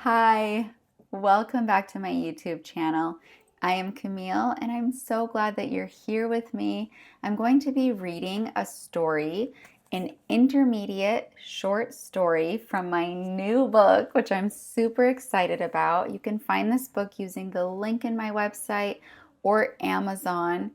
Hi, welcome back to my YouTube channel. I am Camille and I'm so glad that you're here with me. I'm going to be reading a story, an intermediate short story from my new book, which I'm super excited about. You can find this book using the link in my website or Amazon,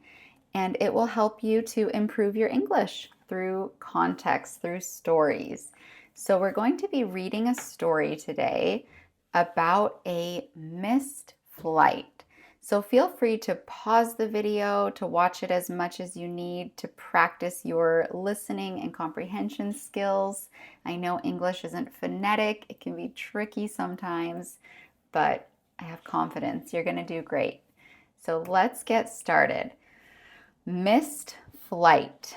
and it will help you to improve your English through context, through stories. So we're going to be reading a story today about a missed flight. So feel free to pause the video to watch it as much as you need to practice your listening and comprehension skills. I know English isn't phonetic, it can be tricky sometimes, but I have confidence you're going to do great. So let's get started. Missed flight.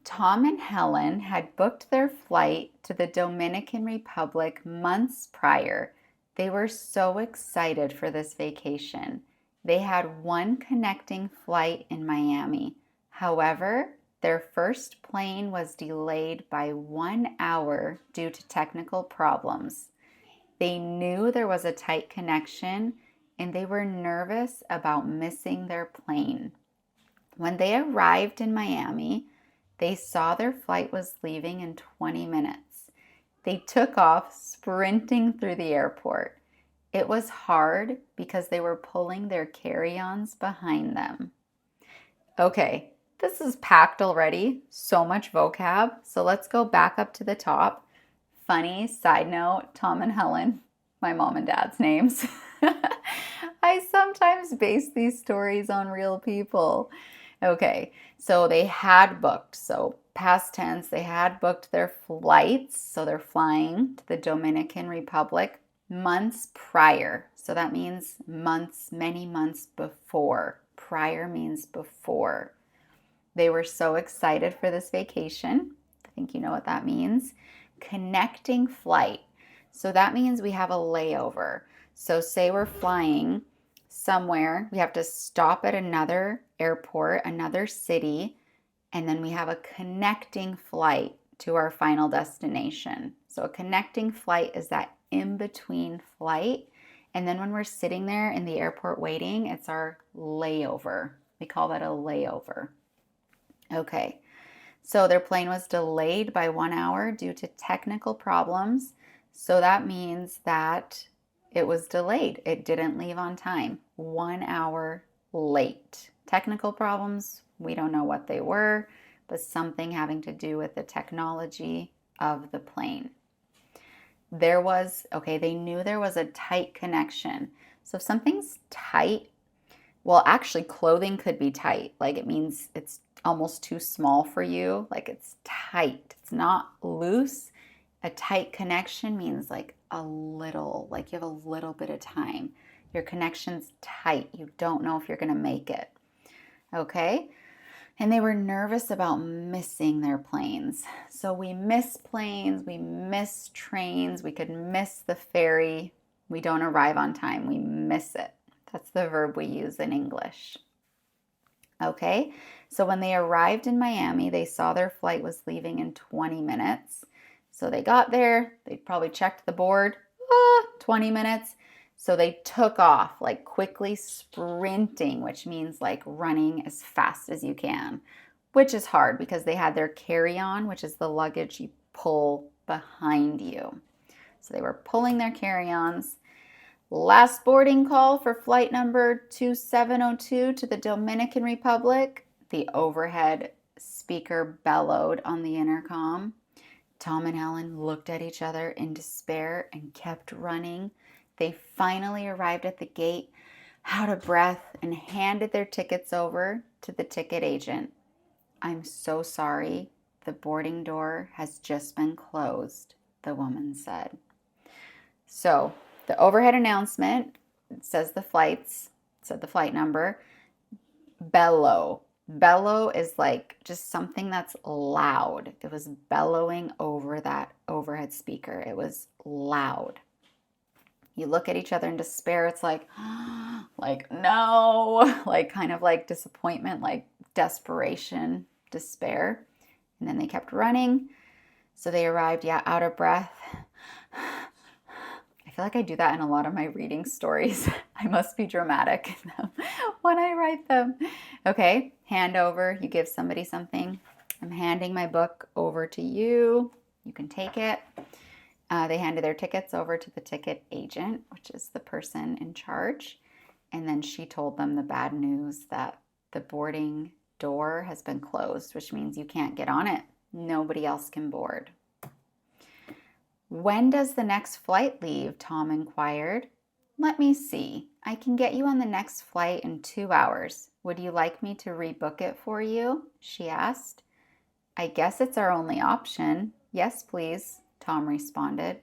Tom and Helen had booked their flight to the Dominican Republic months prior. They were so excited for this vacation. They had one connecting flight in Miami. However, their first plane was delayed by 1 hour due to technical problems. They knew there was a tight connection and they were nervous about missing their plane. When they arrived in Miami, they saw their flight was leaving in 20 minutes. They took off sprinting through the airport. It was hard because they were pulling their carry-ons behind them. Okay, this is packed already. So much vocab. So let's go back up to the top. Funny side note, Tom and Helen, my mom and dad's names. I sometimes base these stories on real people. Okay, so they had booked, so past tense, they had booked their flights, so they're flying to the Dominican Republic months prior. So that means months, many months before. Prior means before. They were so excited for this vacation. I think you know what that means. Connecting flight. So that means we have a layover. So say we're flying somewhere, we have to stop at another airport, another city, and then we have a connecting flight to our final destination. So a connecting flight is that in-between flight. And then when we're sitting there in the airport waiting, it's our layover. We call that a layover. Okay, so their plane was delayed by 1 hour due to technical problems. So that means that it was delayed. It didn't leave on time. 1 hour late. Technical problems, we don't know what they were, but something having to do with the technology of the plane. They knew there was a tight connection. So if something's tight, well, actually, clothing could be tight. Like it means it's almost too small for you. Like it's tight. It's not loose. A tight connection means like a little, like you have a little bit of time. Your connection's tight. You don't know if you're going to make it. Okay? And they were nervous about missing their planes. So we miss planes, we miss trains, we could miss the ferry. We don't arrive on time, we miss it. That's the verb we use in English. Okay, so when they arrived in Miami, they saw their flight was leaving in 20 minutes. So they got there, they probably checked the board, 20 minutes. So they took off, like quickly sprinting, which means like running as fast as you can, which is hard because they had their carry-on, which is the luggage you pull behind you. So they were pulling their carry-ons. Last boarding call for flight number 2702 to the Dominican Republic. The overhead speaker bellowed on the intercom. Tom and Helen looked at each other in despair and kept running. They finally arrived at the gate, out of breath, and handed their tickets over to the ticket agent. "I'm so sorry. The boarding door has just been closed," the woman said. So the overhead announcement says the flights, said the flight number. Bellow. Bellow is like just something that's loud. It was bellowing over that overhead speaker. It was loud. You look at each other in despair. It's like no, like kind of like disappointment, like desperation, despair. And then they kept running. So they arrived, out of breath. I feel like I do that in a lot of my reading stories. I must be dramatic when I write them. Okay, hand over. You give somebody something. I'm handing my book over to you. You can take it. They handed their tickets over to the ticket agent, which is the person in charge. And then she told them the bad news that the boarding door has been closed, which means you can't get on it. Nobody else can board. When does the next flight leave? Tom inquired. Let me see. I can get you on the next flight in 2 hours. Would you like me to rebook it for you? She asked. I guess it's our only option. Yes, please, Tom responded.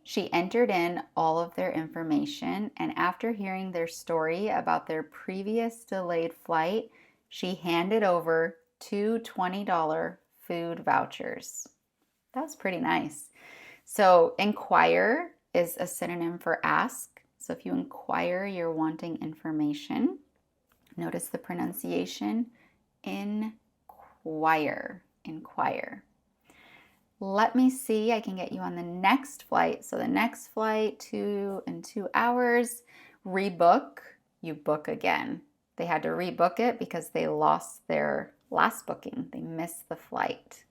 She entered in all of their information, and after hearing their story about their previous delayed flight, she handed over 2 $20 food vouchers. That was pretty nice. So inquire is a synonym for ask. So if you inquire, you're wanting information. Notice the pronunciation. Inquire. Inquire. Let me see. I can get you on the next flight. So the next flight in 2 hours. Rebook. You book again. They had to rebook it because they lost their last booking. They missed the flight.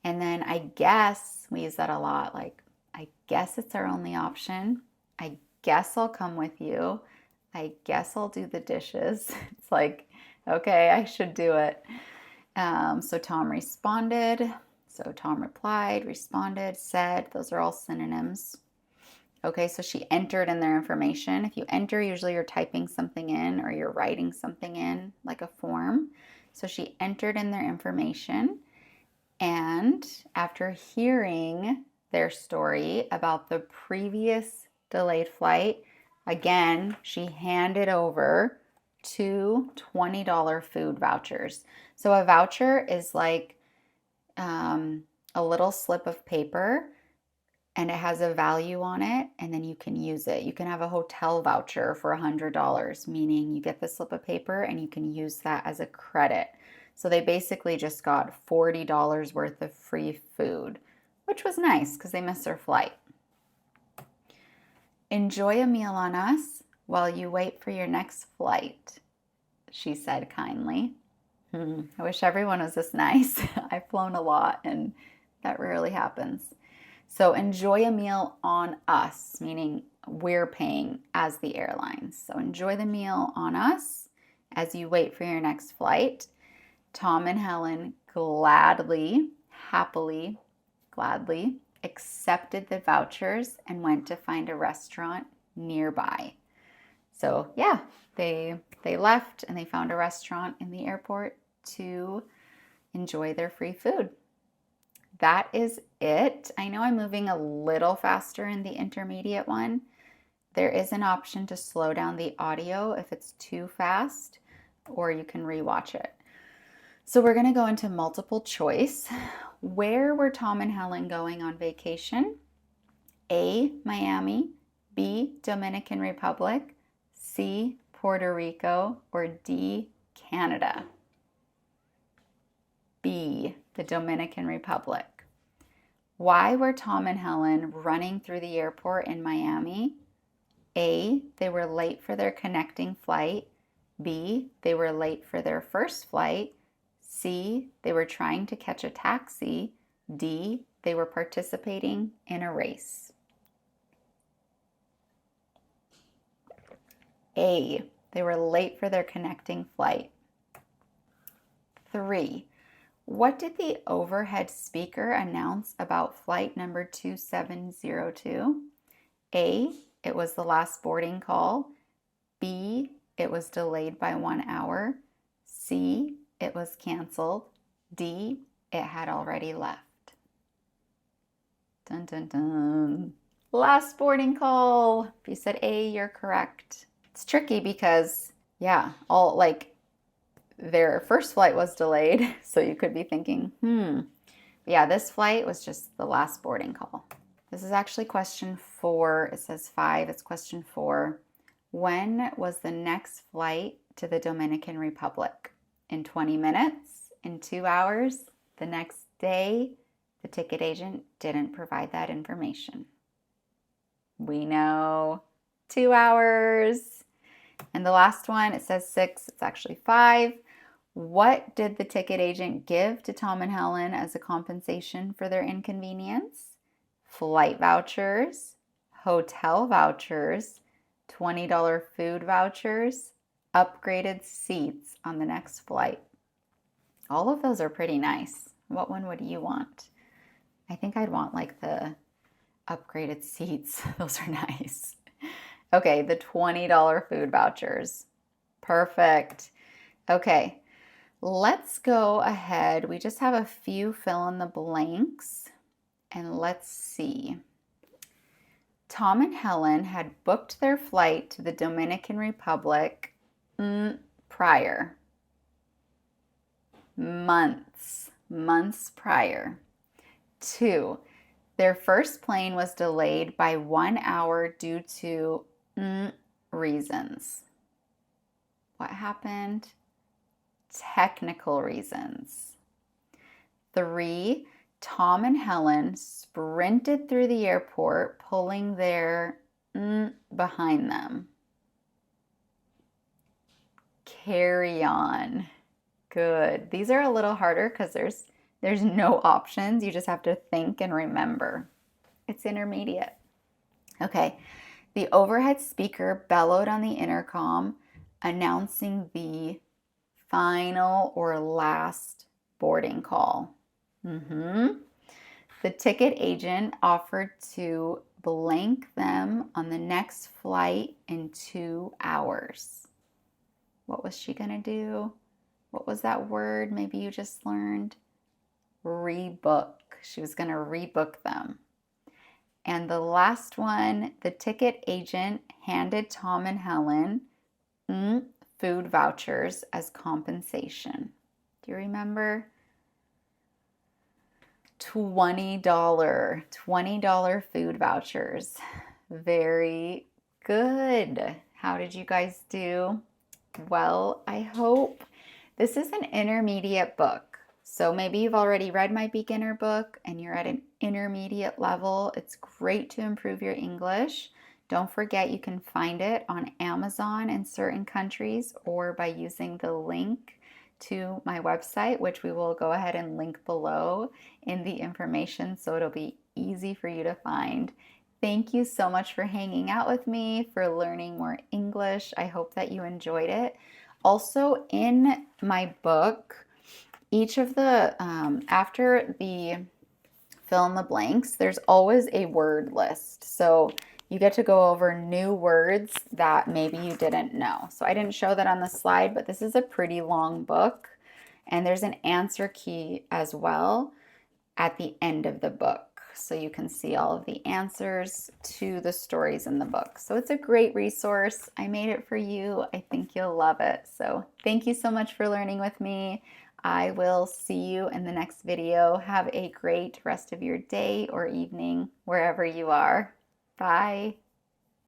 And then I guess, we use that a lot, like, I guess it's our only option. I guess I'll come with you. I guess I'll do the dishes. It's like, okay, I should do it. So Tom responded. So Tom replied, responded, said, those are all synonyms. Okay, so she entered in their information. If you enter, usually you're typing something in or you're writing something in, like a form. So she entered in their information. And after hearing their story about the previous delayed flight, again, she handed over 2 $20 food vouchers. So a voucher is like a little slip of paper, and it has a value on it, and then you can use it. You can have a hotel voucher for $100, meaning you get the slip of paper and you can use that as a credit. So they basically just got $40 worth of free food, which was nice because they missed their flight. Enjoy a meal on us while you wait for your next flight, she said kindly. I wish everyone was this nice. I've flown a lot and that rarely happens. So enjoy a meal on us, meaning we're paying as the airlines. So enjoy the meal on us as you wait for your next flight. Tom and Helen gladly accepted the vouchers and went to find a restaurant nearby. So yeah, they left and they found a restaurant in the airport to enjoy their free food. That is it. I know I'm moving a little faster in the intermediate one. There is an option to slow down the audio if it's too fast, or you can rewatch it. So we're going to go into multiple choice. Where were Tom and Helen going on vacation? A, Miami, B, Dominican Republic, C, Puerto Rico, or D, Canada? B, the Dominican Republic. Why were Tom and Helen running through the airport in Miami? A, they were late for their connecting flight. B, they were late for their first flight. C, they were trying to catch a taxi. D, they were participating in a race. A, they were late for their connecting flight. 3, what did the overhead speaker announce about flight number 2702? A, it was the last boarding call. B, it was delayed by 1 hour. C, it was canceled. D, it had already left. Dun, dun, dun. Last boarding call. If you said A, you're correct. It's tricky because, yeah, their first flight was delayed. So you could be thinking, yeah, this flight was just the last boarding call. This is actually question 4. It says 5. It's question 4. When was the next flight to the Dominican Republic? In 20 minutes? In 2 hours? The next day? The ticket agent didn't provide that information. We know 2 hours. And the last one, it says 6, it's actually 5. What did the ticket agent give to Tom and Helen as a compensation for their inconvenience? Flight vouchers, hotel vouchers, $20 food vouchers, upgraded seats on the next flight. All of those are pretty nice. What one would you want? I think I'd want like the upgraded seats. Those are nice. Okay, the $20 food vouchers. Perfect. Okay, let's go ahead. We just have a few fill in the blanks, and let's see. Tom and Helen had booked their flight to the Dominican Republic prior. Months prior. 2, their first plane was delayed by 1 hour due to reasons. What happened? Technical reasons. 3, Tom and Helen sprinted through the airport, pulling their behind them. Carry on. Good. These are a little harder because there's no options. You just have to think and remember. It's intermediate. Okay. The overhead speaker bellowed on the intercom, announcing the final or last boarding call. The ticket agent offered to blank them on the next flight in 2 hours. What was she going to do? What was that word maybe you just learned? Rebook. She was going to rebook them. And the last one, the ticket agent handed Tom and Helen food vouchers as compensation. Do you remember? $20 food vouchers. Very good. How did you guys do? Well, I hope. This is an intermediate book. So maybe you've already read my beginner book and you're at an intermediate level. It's great to improve your English. Don't forget you can find it on Amazon in certain countries or by using the link to my website, which we will go ahead and link below in the information so it'll be easy for you to find. Thank you so much for hanging out with me, for learning more English. I hope that you enjoyed it. Also, in my book, each of the, after the fill in the blanks, there's always a word list. So you get to go over new words that maybe you didn't know. So I didn't show that on the slide, but this is a pretty long book. And there's an answer key as well at the end of the book. So you can see all of the answers to the stories in the book. So it's a great resource. I made it for you. I think you'll love it. So thank you so much for learning with me. I will see you in the next video. Have a great rest of your day or evening, wherever you are. Bye.